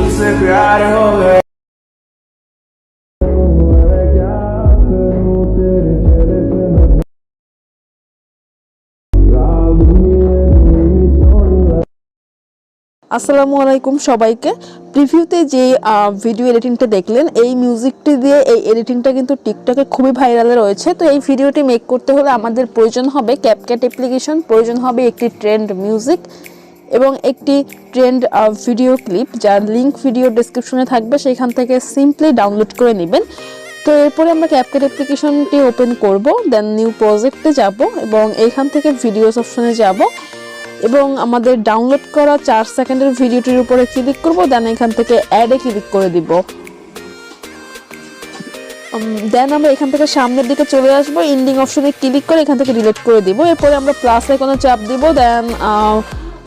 मुझसे प्यार हो गया। আসসালামু আলাইকুম সবাইকে। প্রিভিউতে যে ভিডিও এডিটিংটা দেখলেন, এই মিউজিকটি দিয়ে এই এডিটিংটা কিন্তু টিকটকে খুবই ভাইরালে রয়েছে। তো এই ভিডিওটি মেক করতে হলে আমাদের প্রয়োজন হবে ক্যাপকাট অ্যাপ্লিকেশন, প্রয়োজন হবে একটি ট্রেন্ড মিউজিক এবং একটি ট্রেন্ড ভিডিও ক্লিপ, যার লিঙ্ক ভিডিও ডেসক্রিপশনে থাকবে, সেখান থেকে সিম্পলি ডাউনলোড করে নেবেন। তো এরপরে আমরা ক্যাপকাট অ্যাপ্লিকেশনটি ওপেন করব, দেন নিউ প্রজেক্টে যাব এবং এইখান থেকে ভিডিওস অপশনে যাব এবং আমাদের ডাউনলোড করা 4 সেকেন্ডের ভিডিওটির উপরে ক্লিক করব, দেন এখান থেকে অ্যাডে ক্লিক করে দিব। দেন আমরা এখান থেকে সামনের দিকে চলে আসব, এন্ডিং অপশনে ক্লিক করে এখান থেকে ডিলিট করে দিব। এরপরে আমরা প্লাস আইকনে চাপ দিব, দেন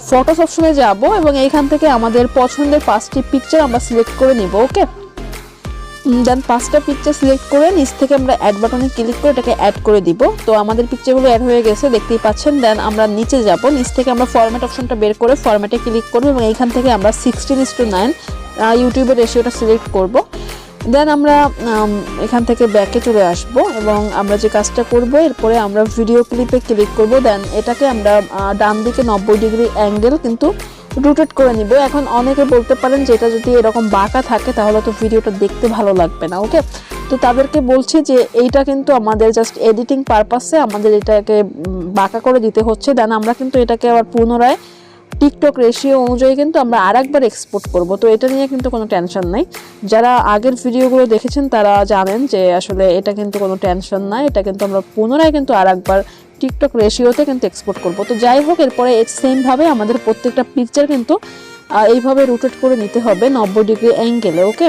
ফটোস অপশনে যাব এবং এইখান থেকে আমাদের পছন্দের 5টি পিকচার আমরা সিলেক্ট করে নিব। ওকে, দেন 5টা পিকচার সিলেক্ট করে নিচ থেকে আমরা অ্যাড বাটনে ক্লিক করে এটাকে অ্যাড করে দিব। তো আমাদের পিকচারগুলো অ্যাড হয়ে গেছে, দেখতেই পাচ্ছেন। দেন আমরা নিচে যাব, নিচ থেকে আমরা ফরম্যাট অপশনটা বের করে ফরম্যাটে ক্লিক করব এবং এইখান থেকে আমরা 16:9 ইউটিউবের রেশিওটা সিলেক্ট করব। দেন আমরা এখান থেকে ব্যাকে চলে আসব এবং আমরা যে কাজটা করব, এরপরে আমরা ভিডিও ক্লিপে ক্লিক করব। দেন এটাকে আমরা ডান দিকে 90 ডিগ্রি অ্যাঙ্গেল কিন্তু রোটেট করে নিব। এখন অনেকে বলতে পারেন যে এটা যদি এরকম বাঁকা থাকে তাহলে তো ভিডিওটা দেখতে ভালো লাগবে না। ওকে, তো তাদেরকে বলছি যে এইটা কিন্তু আমাদের জাস্ট এডিটিং পারপাসে আমাদের এটাকে বাঁকা করে দিতে হচ্ছে। দেন আমরা কিন্তু এটাকে আবার পুনরায় টিকটক রেশিও অনুযায়ী কিন্তু আমরা আরেকবার এক্সপোর্ট করব। তো এটা নিয়ে কিন্তু কোনো টেনশন নাই। যারা আগের ভিডিওগুলো দেখেছেন তারা জানেন যে আসলে এটা কিন্তু কোনো টেনশন নাই, এটা কিন্তু আমরা পুনরায় কিন্তু আরেকবার টিকটক রেশিওতে কিন্তু এক্সপোর্ট করব। তো যাই হোক, এরপরে সেমভাবে আমাদের প্রত্যেকটা পিকচার কিন্তু এইভাবে রোটেট করে নিতে হবে 90 ডিগ্রি অ্যাঙ্গেলে। ওকে,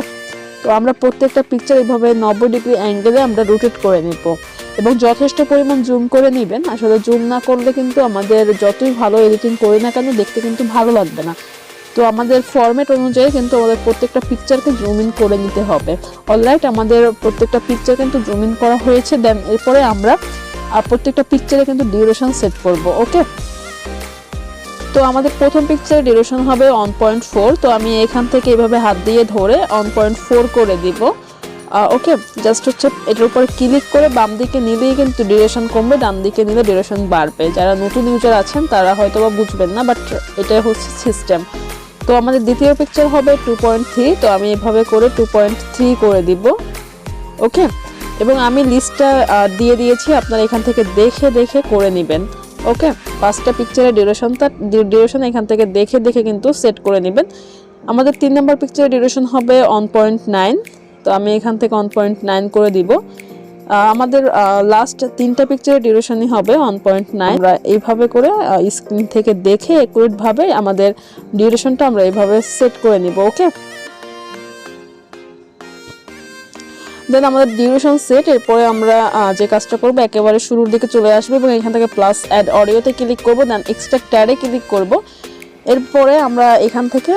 তো আমরা প্রত্যেকটা পিকচার এইভাবে 90 ডিগ্রি অ্যাঙ্গেলে আমরা রোটেট করে নিব এবং যথেষ্ট পরিমাণ জুম করে নেবেন। আসলে জুম না করলে কিন্তু আমাদের যতই ভালো এডিটিং করি না কেন দেখতে কিন্তু ভালো লাগবে না। তো আমাদের ফরম্যাট অনুযায়ী কিন্তু আমাদের প্রত্যেকটা পিকচারকে জুম ইন করে নিতে হবে। অলরাইট, আমাদের প্রত্যেকটা পিকচার কিন্তু জুম ইন করা হয়েছে। দেন এরপরে আমরা প্রত্যেকটা পিকচারে কিন্তু ডিউরেশন সেট করব। ওকে, তো আমাদের প্রথম পিকচারের ডিউরেশন হবে 1.4। তো আমি এখান থেকে এইভাবে হাত দিয়ে ধরে 1.4 করে দিব। ওকে, জাস্ট হচ্ছে এটার উপরে ক্লিক করে বাম দিকে নিলেই কিন্তু ডিউরেশন কমবে, ডান দিকে নিলে ডিউরেশন বাড়বে। যারা নতুন ইউজার আছেন তারা হয়তো বা বুঝবেন না, বাট এটাই হচ্ছে সিস্টেম। তো আমাদের দ্বিতীয় পিকচার হবে 2.3। তো আমি এভাবে করে 2.3 করে দিব। ওকে, এবং আমি লিস্টটা দিয়ে দিয়েছি, আপনারা এখান থেকে দেখে দেখে করে নেবেন। ওকে, 5টা পিকচারের ডিউরেশন এখান থেকে দেখে দেখে কিন্তু সেট করে নেবেন। আমাদের 3 নম্বর পিকচারের ডিউরেশন হবে 1.9। তো আমি এখান থেকে 1.9 করে দিব। আমাদের লাস্ট 3টা পিকচারের ডিউরেশনই হবে 1.9। আমরা এইভাবে করে স্ক্রিন থেকে দেখে একুরেটভাবে আমাদের ডিউরেশনটা আমরা এইভাবে সেট করে নিব। ওকে, দেন আমাদের ডিউরেশন সেট। এরপরে আমরা যে কাজটা করব, একেবারে শুরুর দিকে চলে আসবে এবং এখান থেকে প্লাস অ্যাড অডিওতে ক্লিক করব, দেন এক্সট্রাক্ট অ্যাডে ক্লিক করব। এরপরে আমরা এখান থেকে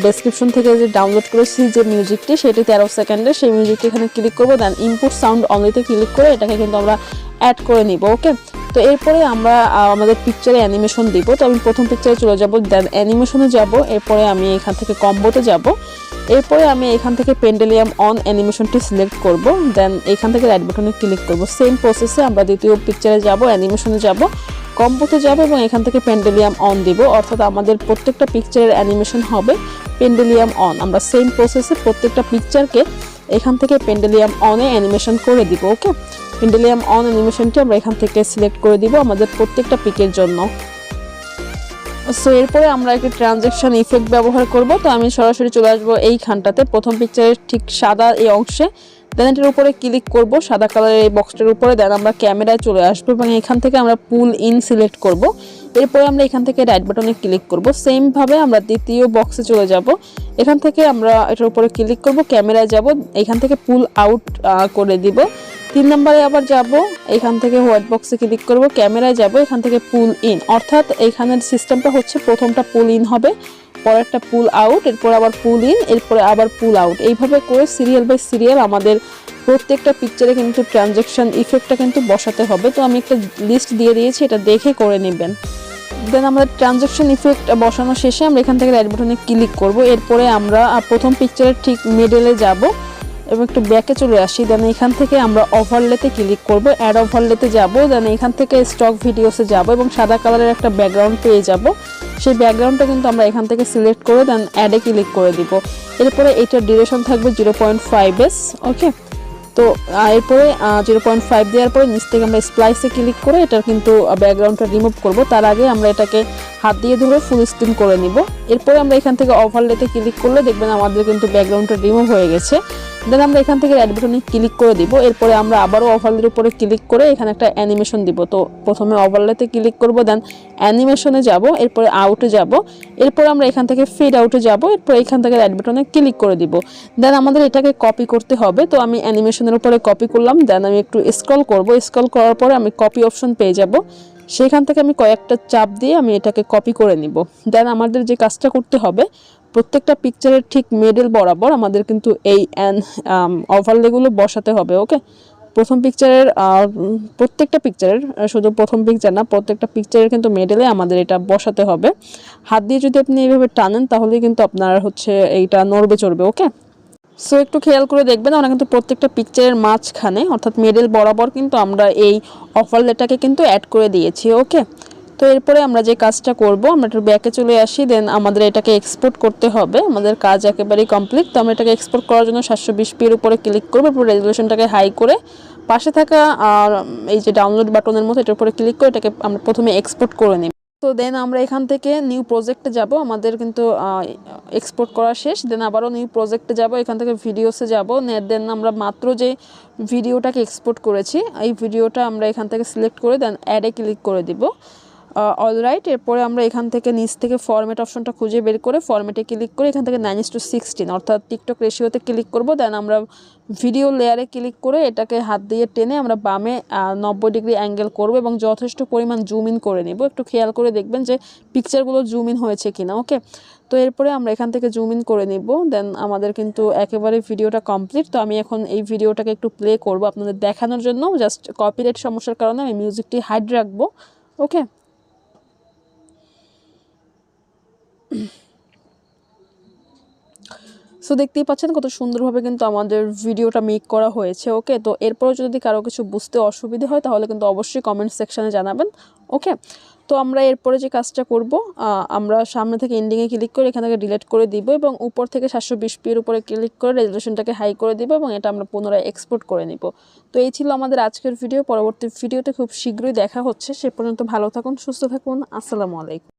ডেসক্রিপশন থেকে যে ডাউনলোড করেছি যে মিউজিকটি, সেটি 13 সেকেন্ডের, সেই মিউজিকটি এখানে ক্লিক করব। দেন ইনপুট সাউন্ড অনলিতে ক্লিক করে এটাকে কিন্তু আমরা অ্যাড করে নিব। ওকে, তো এরপরে আমরা আমাদের পিকচারে অ্যানিমেশন দিব। তো আমি প্রথম পিকচারে চলে যাব, দেন অ্যানিমেশনে যাব। এরপরে আমি এখান থেকে কম্বোতে যাব। এরপরে আমি এখান থেকে পেন্ডেলিয়াম অন অ্যানিমেশনটি সিলেক্ট করব, দেন এখান থেকে রাইট বাটনে ক্লিক করব। সেম প্রসেসে আমরা দ্বিতীয় পিকচারে যাব, অ্যানিমেশনে যাব, কম্বোতে যাব এবং এখান থেকে পেন্ডেলিয়াম অন দিব। অর্থাৎ আমাদের প্রত্যেকটা পিকচারের অ্যানিমেশন হবে পেন্ডেলিয়াম অন। আমরা সেম প্রসেসে প্রত্যেকটা পিকচারকে এখান থেকে পেন্ডেলিয়াম অনে অ্যানিমেশন করে দিব। ওকে, পেন্ডেলিয়াম অন অ্যানিমেশনটি আমরা এখান থেকে সিলেক্ট করে দিব আমাদের প্রত্যেকটা পিকের জন্য। সো এরপরে আমরা একটি ট্রানজ্যাকশন ইফেক্ট ব্যবহার করব। তো আমি সরাসরি চলে আসবো এইখানটাতে, প্রথম পিকচারের ঠিক সাদা এই অংশে। দেন এটার উপরে ক্লিক করব, সাদা কালারের এই বক্সটার উপরে। দেন আমরা ক্যামেরায় চলে আসবো এবং এখান থেকে আমরা পুল ইন সিলেক্ট করব। এরপরে আমরা এখান থেকে রাইট বাটনে ক্লিক করব। সেম ভাবে আমরা দ্বিতীয় বক্সে চলে যাব, এখান থেকে আমরা এটার উপরে ক্লিক করব, ক্যামেরায় যাব, এখান থেকে পুল আউট করে দিব। 3 নম্বরে আবার যাব, এখান থেকে হোয়াইট বক্সে ক্লিক করব, ক্যামেরায় যাব, এখান থেকে পুল ইন। অর্থাৎ এখানের সিস্টেমটা হচ্ছে প্রথমটা পুল ইন হবে, পরেরটা পুল আউট, এরপর আবার পুল ইন, এরপরে আবার পুল আউট। এইভাবে করে সিরিয়াল বাই সিরিয়াল আমাদের প্রত্যেকটা পিকচারে কিন্তু ট্রানজ্যাকশন ইফেক্টটা কিন্তু বসাতে হবে। তো আমি একটা লিস্ট দিয়ে দিয়েছি, এটা দেখে করে নেবেন। দেন আমাদের ট্রানজ্যাকশন ইফেক্ট বসানো শেষে আমরা এখান থেকে রাইট বাটনে ক্লিক করব। এরপরে আমরা প্রথম পিকচারের ঠিক মিডলে যাব এবং একটু ব্যাকে চলে আসি। দেন এখান থেকে আমরা ওভারলেতে ক্লিক করব, অ্যাড ওভারলেতে যাব। দেন এখান থেকে স্টক ভিডিওসে যাব এবং সাদা কালারের একটা ব্যাকগ্রাউন্ড পেয়ে যাব। সেই ব্যাকগ্রাউন্ডটা কিন্তু আমরা এখান থেকে সিলেক্ট করে দেন অ্যাডে ক্লিক করে দিব। এরপরে এটার ডিউরেশন থাকবে 0.5s। ওকে, তো এরপরে 0.5 দেওয়ার পরে নিচ থেকে আমরা স্প্লাইসে ক্লিক করে এটার কিন্তু ব্যাকগ্রাউন্ডটা রিমুভ করব। তার আগে আমরা এটাকে হাত দিয়ে ধরে ফুল স্ক্রিন করে নিব। এরপরে আমরা এখান থেকে ওভারলেতে ক্লিক করলে দেখবেন আমাদের কিন্তু ব্যাকগ্রাউন্ডটা রিমুভ হয়ে গেছে। দেন আমরা এখান থেকে রাইট বাটনে ক্লিক করে দিব। এরপরে আমরা আবারও ওভারলের উপরে ক্লিক করে এখানে একটা অ্যানিমেশন দিব। তো প্রথমে ওভারলেতে ক্লিক করব, দেন অ্যানিমেশনে যাব, এরপরে আউটে যাব, এরপর আমরা এখান থেকে ফেড আউটে যাব, এরপর এখান থেকে রাইট বাটনে ক্লিক করে দিব। দেন আমাদের এটাকে কপি করতে হবে। তো আমি অ্যানিমেশনের উপরে কপি করলাম। দেন আমি একটু স্ক্রল করব, স্ক্রল করার পরে আমি কপি অপশন পেয়ে যাব। সেখান থেকে আমি কয়েকটা চাপ দিয়ে আমি এটাকে কপি করে নিব। দেন আমাদের যে কাজটা করতে হবে, প্রত্যেকটা পিকচারের ঠিক মিডল বরাবর আমাদের কিন্তু এই ওভারলেগুলো বসাতে হবে। ওকে, প্রথম পিকচারের প্রত্যেকটা পিকচারের, শুধু প্রথম পিকচার না, প্রত্যেকটা পিকচারের কিন্তু মিডলে আমাদের এটা বসাতে হবে। হাত দিয়ে যদি আপনি এইভাবে টানেন তাহলে কিন্তু আপনার হচ্ছে এইটা নড়বে চড়বে। ওকে, সো একটু খেয়াল করে দেখবেন, আমরা কিন্তু প্রত্যেকটা পিকচারের মাঝখানে অর্থাৎ মিডল বরাবর কিন্তু আমরা এই ওভারলেটাকে কিন্তু অ্যাড করে দিয়েছি। ওকে, তো এরপরে আমরা যে কাজটা করব, আমরা একটু ব্যাকে চলে আসি। দেন আমাদের এটাকে এক্সপোর্ট করতে হবে। আমাদের কাজ একেবারেই কমপ্লিট। তো আমরা এটাকে এক্সপোর্ট করার জন্য 720p এর উপরে ক্লিক করব, এরপর রেজুলেশনটাকে হাই করে পাশে থাকা এই যে ডাউনলোড বাটনের মতো এটার উপরে ক্লিক করে এটাকে আমরা প্রথমে এক্সপোর্ট করে নিই। তো দেন আমরা এখান থেকে নিউ প্রজেক্টে যাব। আমাদের কিন্তু এক্সপোর্ট করা শেষ। দেন আবারও নিউ প্রজেক্টে যাব, এখান থেকে ভিডিওসে যাব। দেন আমরা মাত্র যে ভিডিওটাকে এক্সপোর্ট করেছি এই ভিডিওটা আমরা এখান থেকে সিলেক্ট করে দেন অ্যাডে ক্লিক করে দিব। অলরাইট, এরপরে আমরা এখান থেকে নিচ থেকে ফরম্যাট অপশনটা খুঁজে বের করে ফরম্যাটে ক্লিক করে এখান থেকে 9:16 অর্থাৎ টিকটক রেশিওতে ক্লিক করব। দেন আমরা ভিডিও লেয়ারে ক্লিক করে এটাকে হাত দিয়ে টেনে আমরা বামে 90 ডিগ্রি অ্যাঙ্গেল করব এবং যথেষ্ট পরিমাণ জুম ইন করে নেব। একটু খেয়াল করে দেখবেন যে পিকচারগুলো জুম ইন হয়েছে কিনা। ওকে, তো এরপরে আমরা এখান থেকে জুম ইন করে নিব। দেন আমাদের কিন্তু একেবারে ভিডিওটা কমপ্লিট। তো আমি এখন এই ভিডিওটাকে একটু প্লে করব আপনাদের দেখানোর জন্য। জাস্ট কপিরাইট সমস্যার কারণে আমি মিউজিকটি হাইড রাখবো। ওকে, সো দেখতেই পাচ্ছেন কত সুন্দরভাবে কিন্তু আমাদের ভিডিওটা মেক করা হয়েছে। ওকে, তো এরপরও যদি কারো কিছু বুঝতে অসুবিধা হয় তাহলে কিন্তু অবশ্যই কমেন্ট সেকশানে জানাবেন। ওকে, তো আমরা এরপরে যে কাজটা করব, আমরা সামনে থেকে এন্ডিংয়ে ক্লিক করে এখান থেকে ডিলিট করে দিব এবং উপর থেকে 720p এর উপরে ক্লিক করে রেজুলেশনটাকে হাই করে দিব এবং এটা আমরা পুনরায় এক্সপোর্ট করে নিব। তো এই ছিল আমাদের আজকের ভিডিও। পরবর্তী ভিডিওতে খুব শীঘ্রই দেখা হচ্ছে। সে পর্যন্ত ভালো থাকুন, সুস্থ থাকুন। আসসালামু আলাইকুম।